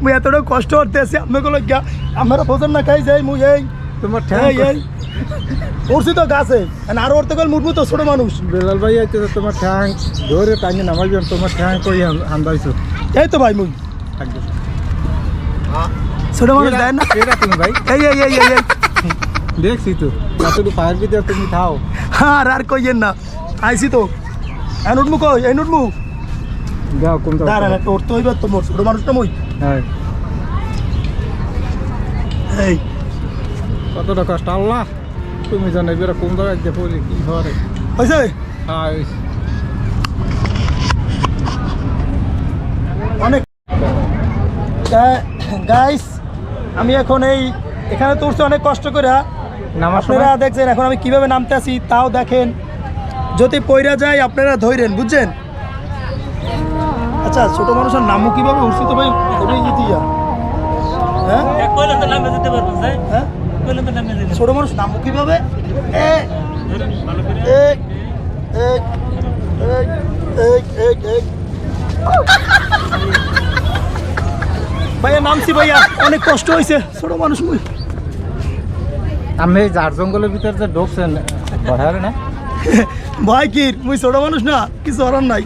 মুই এতটা কষ্ট করতে আছি আপনাকে লজ্ঞা আমরা ভোজন না খাই যাই মুই এই তোমার এই এই উঠছি তো গাছে আরো উঠতে গেলে মুটবো তো ছোট মানুষ। বেলাল ভাই আইতে তোমার ঠ্যাং ধরে টাইনে নামাইবেন তোমার ঠ্যাং কই হান্দাইছো এই তো ভাই মুই ছোট মানুষ দেয় না তুমি ভাই এই এই এই এই দেখছি তো কতটুকু পায়ের ভিতরে তুমি খাও আর কইয়েন না আইসি তো এই নুটমু কই এই নুটমু যাও কোন দাঁড়া না তোর তো হইবে তো মোর ছোট মানুষটা মুই হ্যাঁ এই কতটা কষ্ট আল্লাহ তুমি জানো এবার কোন জায়গায় যে পড়ি কি হয় হইছে হ্যাঁ অনেক গাইস আমি এখন এই এখানে তো উঠছি অনেক কষ্ট করে আপনারা দেখছেন এখন আমি কিভাবে নামতে আসি তাও দেখেন যদি পইরা যায় আপনারা ধইরেন বুঝছেন। আচ্ছা ছোট মানুষের নামও কিভাবে উঠছি তো ভাই ওটাই ইতিয়া হ্যাঁ হ্যাঁ ছোট মানুষ নামও কিভাবে ভাইয়া নামছি ভাইয়া অনেক কষ্ট হয়েছে ছোট মানুষ মুই আমি ঝাড় জঙ্গলের ভিতরে যে ঢুকছেন ভয় না ভয় কি মুই ছোট মানুষ না কিছু হরার নাই।